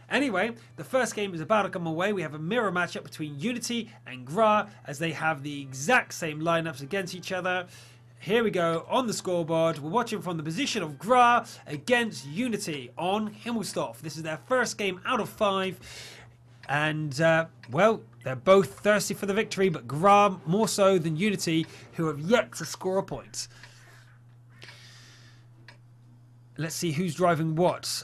Anyway, the first game is about to come away. We have a mirror matchup between Unity and GRA as they have the exact same lineups against each other. Here we go on the scoreboard. We're watching from the position of GRA against Unity on Himmelsdorf. This is their first game out of 5. And, well, they're both thirsty for the victory, but GRA more so than Unity, who have yet to score a point. Let's see who's driving what.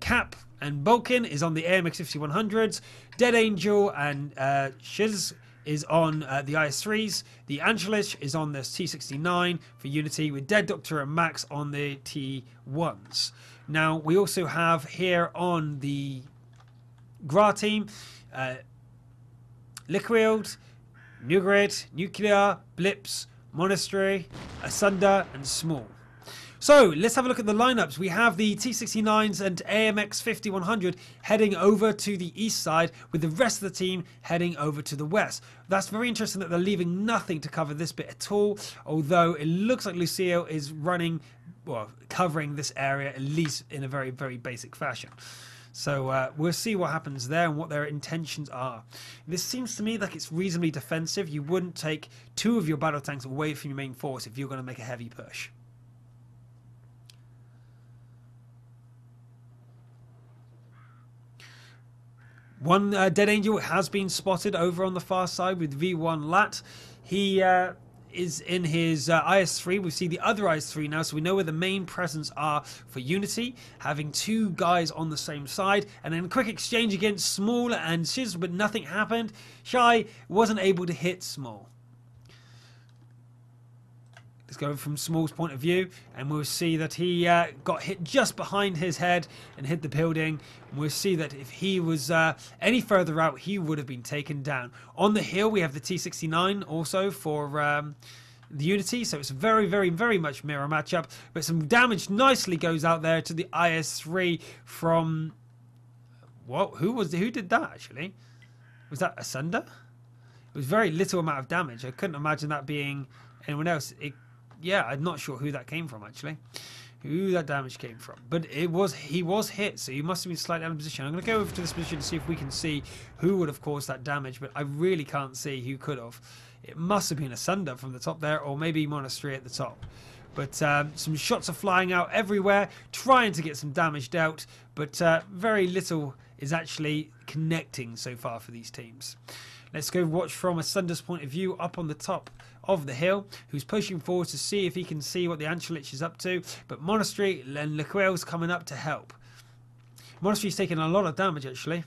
Cap and Bulkin is on the AMX 5100s. Dead Angel and Shiz is on the IS3s. The Angelich is on the T69 for Unity, with Dead Doctor and Max on the T1s. Now, we also have here on the GRA team, Liquild, Nugrid, Nuclear, Blips, Monastery, Asunder, and Small. So let's have a look at the lineups. We have the T69s and AMX 5100 heading over to the east side, with the rest of the team heading over to the west. That's very interesting that they're leaving nothing to cover this bit at all, although it looks like Lucille is running, well, covering this area at least in a very, very basic fashion. So we'll see what happens there and what their intentions are. This seems to me like it's reasonably defensive. You wouldn't take 2 of your battle tanks away from your main force if you're going to make a heavy push. One Dead Angel has been spotted over on the far side with V1 Lat. He is in his IS3. We see the other IS3 now, so we know where the main presence are for Unity, having 2 guys on the same side. And then quick exchange against Small and Shiz, but nothing happened. Shy wasn't able to hit Small. Let's go from Small's point of view, and we'll see that he got hit just behind his head and hit the building. And we'll see that if he was any further out, he would have been taken down. On the hill, we have the T69 also for the Unity, so it's a very, very, very much mirror matchup. But some damage nicely goes out there to the IS3 from... What? Who did that, actually? Was that Asunder? It was very little amount of damage. I couldn't imagine that being anyone else. Yeah, I'm not sure who that came from, actually. Who that damage came from. But he was hit, so he must have been slightly out of position. I'm going to go over to this position to see if we can see who would have caused that damage, but I really can't see who could have. It must have been Asunder from the top there, or maybe Monastery at the top. But some shots are flying out everywhere, trying to get some damage dealt, but very little is actually connecting so far for these teams. Let's go watch from Asunder's point of view up on the top of the hill, who's pushing forward to see if he can see what the Angelich is up to. But Monastery and Lequel's coming up to help. Monastery's taking a lot of damage, actually.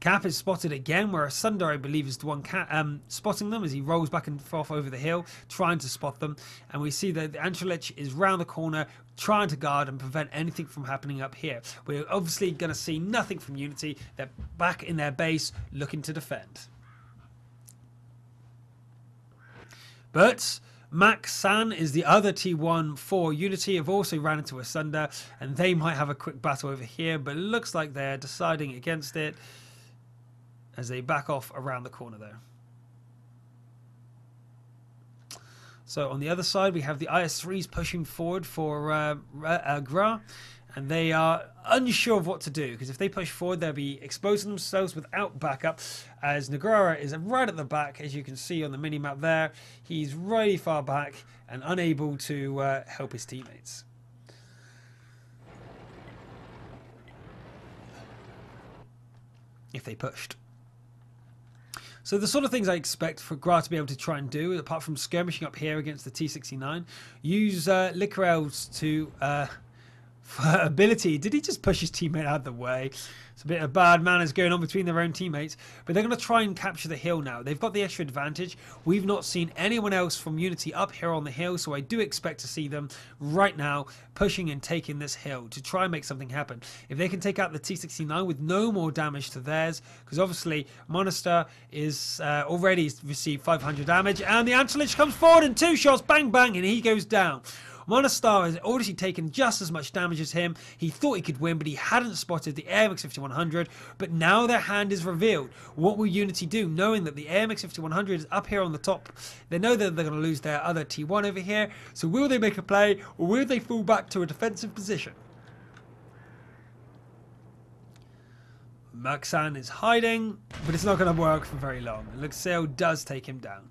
Cap is spotted again, where Asunder, I believe, is the one spotting them as he rolls back and forth over the hill, trying to spot them. And we see that the Angelich is round the corner, trying to guard and prevent anything from happening up here. We're obviously going to see nothing from Unity. They're back in their base, looking to defend. But Max San is the other T1 for Unity, have also ran into Asunder, and they might have a quick battle over here, but it looks like they're deciding against it as they back off around the corner there. So on the other side, we have the IS3s pushing forward for GRA, and they are unsure of what to do, because if they push forward, they'll be exposing themselves without backup, as Negrara is right at the back, as you can see on the mini-map there. He's really far back and unable to help his teammates. If they pushed. So the sort of things I expect for GRA to be able to try and do, apart from skirmishing up here against the T69, use Liquorels to for ability. Did he just push his teammate out of the way? It's a bit of bad manners going on between their own teammates, but they're going to try and capture the hill now. They've got the extra advantage. We've not seen anyone else from Unity up here on the hill, so I do expect to see them right now pushing and taking this hill to try and make something happen. If they can take out the T69 with no more damage to theirs, because obviously Monaster is already received 500 damage, and the Angelich comes forward and 2 shots, bang bang, and he goes down. Monostar has obviously taken just as much damage as him. He thought he could win, but he hadn't spotted the AMX 5100. But now their hand is revealed. What will Unity do, knowing that the AMX 5100 is up here on the top? They know that they're going to lose their other T1 over here. So will they make a play, or will they fall back to a defensive position? Maxan is hiding, but it's not going to work for very long. Luxel does take him down.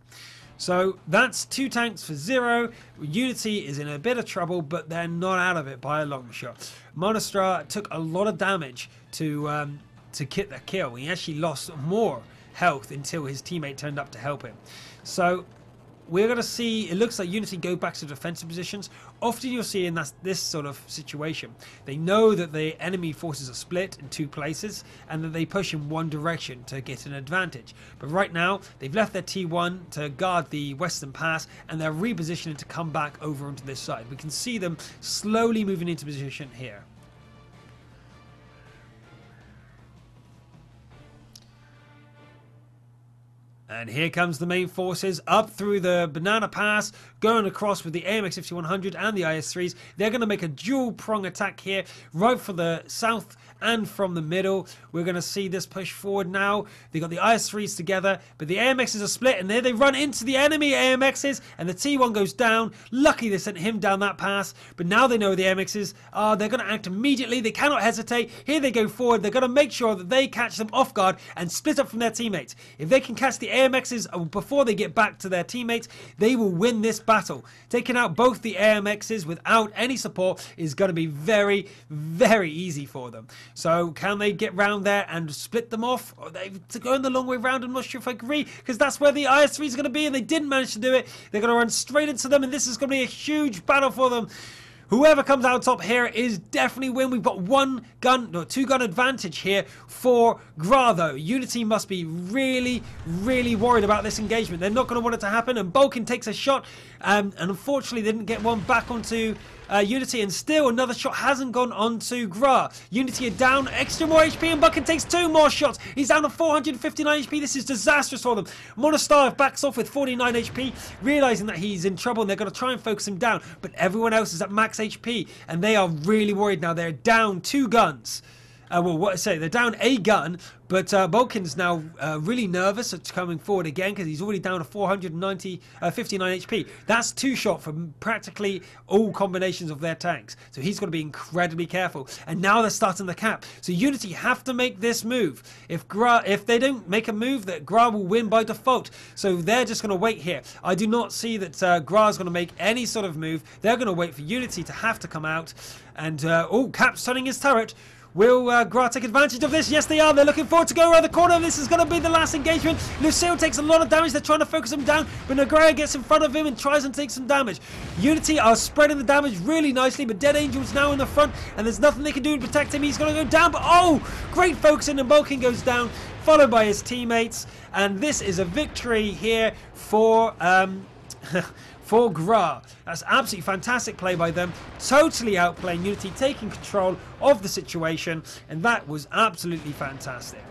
So that's 2 tanks for 0. Unity is in a bit of trouble, but they're not out of it by a long shot. Monostra took a lot of damage to get the kill. He actually lost more health until his teammate turned up to help him. So we're going to see, it looks like Unity go back to defensive positions. Often you'll see in this sort of situation, they know that the enemy forces are split in 2 places and that they push in one direction to get an advantage. But right now, they've left their T1 to guard the western pass and they're repositioning to come back over onto this side. We can see them slowly moving into position here. And here comes the main forces up through the Banana Pass, going across with the AMX 5100 and the IS-3s. They're going to make a dual prong attack here, right for the south and from the middle. We're going to see this push forward now. They got the IS-3s together, but the AMXs are split, and there they run into the enemy AMXs, and the T1 goes down. Lucky they sent him down that pass, but now they know the AMXs are. They're going to act immediately. They cannot hesitate. Here they go forward. They're going to make sure that they catch them off guard and split up from their teammates. If they can catch the AMXs before they get back to their teammates, they will win this battle. Taking out both the AMXs without any support is going to be very, very easy for them. So can they get round there and split them off? Or they to go in the long way round? I'm not sure if I agree, because that's where the IS-3 is going to be, and they didn't manage to do it. They're going to run straight into them, and this is going to be a huge battle for them. Whoever comes out top here is definitely win. We've got 2 gun advantage here for GRA though. Unity must be really, really worried about this engagement. They're not going to want it to happen, and Balkan takes a shot, and unfortunately they didn't get one back onto Unity, and still another shot hasn't gone onto GRA. Unity are down extra more HP, and Balkan takes 2 more shots. He's down to 459 HP. This is disastrous for them. Monostar backs off with 49 HP, realizing that he's in trouble, and they're going to try and focus him down, but everyone else is at max HP, and they are really worried now. They're down 2 guns. They're down a gun, but Balkan's now really nervous at coming forward again because he's already down to 59 HP. That's 2 shot from practically all combinations of their tanks. So he's got to be incredibly careful. And now they're starting the cap. So Unity have to make this move. If they don't make a move, that GRA will win by default. So they're just going to wait here. I do not see that GRA is going to make any sort of move. They're going to wait for Unity to have to come out. And, Cap's turning his turret. Will GRA take advantage of this? Yes, they are. They're looking forward to go around the corner. This is going to be the last engagement. Lucille takes a lot of damage. They're trying to focus him down, but Negrera gets in front of him and tries and takes some damage. Unity are spreading the damage really nicely, but Dead Angel's now in the front, and there's nothing they can do to protect him. He's going to go down, but great focusing, and Balkan goes down, followed by his teammates, and this is a victory here for for GRA. That's absolutely fantastic play by them. Totally outplaying Unity, taking control of the situation, and that was absolutely fantastic.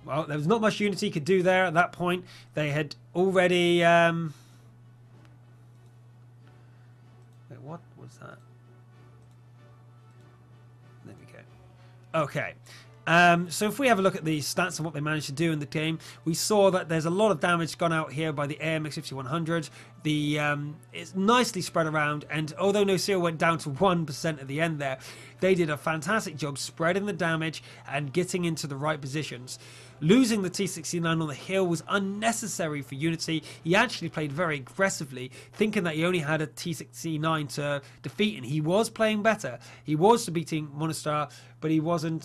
Well, there was not much Unity could do there at that point. They had already... Wait, what was that? There we go. Okay. So if we have a look at the stats and what they managed to do in the game, we saw that there's a lot of damage gone out here by the AMX 5100. It's nicely spread around, and although No Seal went down to 1% at the end there, they did a fantastic job spreading the damage and getting into the right positions. Losing the T69 on the hill was unnecessary for Unity. He actually played very aggressively, thinking that he only had a T69 to defeat, and he was playing better. He was beating Monostar, but he wasn't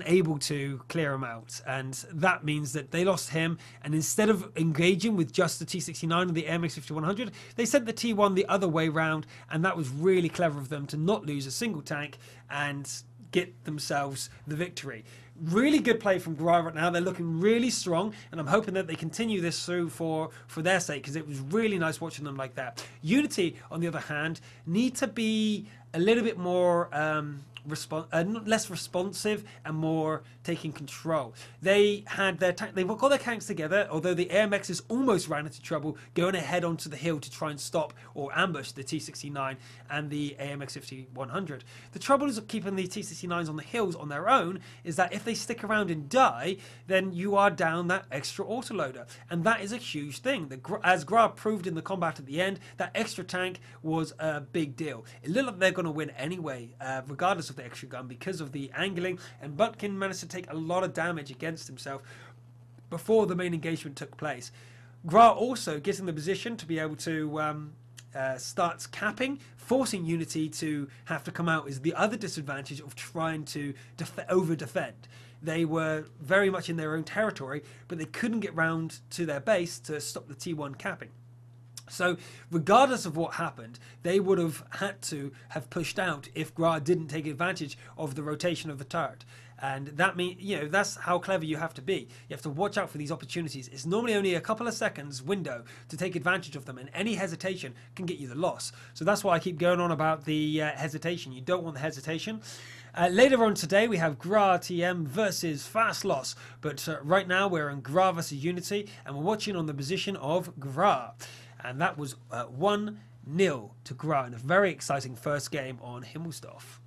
able to clear him out, and that means that they lost him, and instead of engaging with just the T69 and the MX 5100, they sent the T1 the other way round, and that was really clever of them to not lose a single tank and get themselves the victory. Really good play from GRA right now. They're looking really strong, and I'm hoping that they continue this through for their sake, because it was really nice watching them like that. Unity, on the other hand, need to be a little bit more less responsive and more taking control. They had they've got their tanks together, although the AMXs almost ran into trouble going ahead onto the hill to try and stop or ambush the T69 and the AMX 5100. The trouble is keeping the T69s on the hills on their own is that if they stick around and die, then you are down that extra autoloader, and that is a huge thing. As GRA proved in the combat at the end, that extra tank was a big deal. It looked like they're going to win anyway, regardless of the extra gun, because of the angling, and Butkin managed to take a lot of damage against himself before the main engagement took place. GRA also gets in the position to be able to starts capping, forcing Unity to have to come out is the other disadvantage of trying to over-defend. They were very much in their own territory, but they couldn't get round to their base to stop the T1 capping. So regardless of what happened, they would have had to have pushed out if GRA didn't take advantage of the rotation of the turret. And that means, that's how clever you have to be. You have to watch out for these opportunities. It's normally only a couple of seconds window to take advantage of them, and any hesitation can get you the loss. So that's why I keep going on about the hesitation. You don't want the hesitation. Later on today, we have GRA TM versus Fast Loss. But right now, we're in GRA versus Unity, and we're watching on the position of GRA. And that was 1-0 to GRA in a very exciting first game on Himmelsdorf.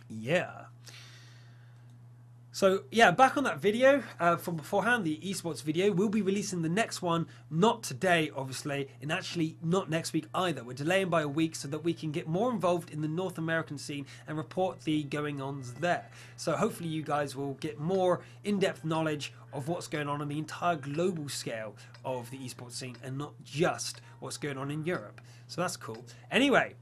Yeah. So yeah, back on that video from beforehand, the esports video, we'll be releasing the next one, not today obviously, and actually not next week either. We're delaying by a week so that we can get more involved in the North American scene and report the going-ons there. So hopefully you guys will get more in-depth knowledge of what's going on the entire global scale of the esports scene and not just what's going on in Europe. So that's cool. Anyway,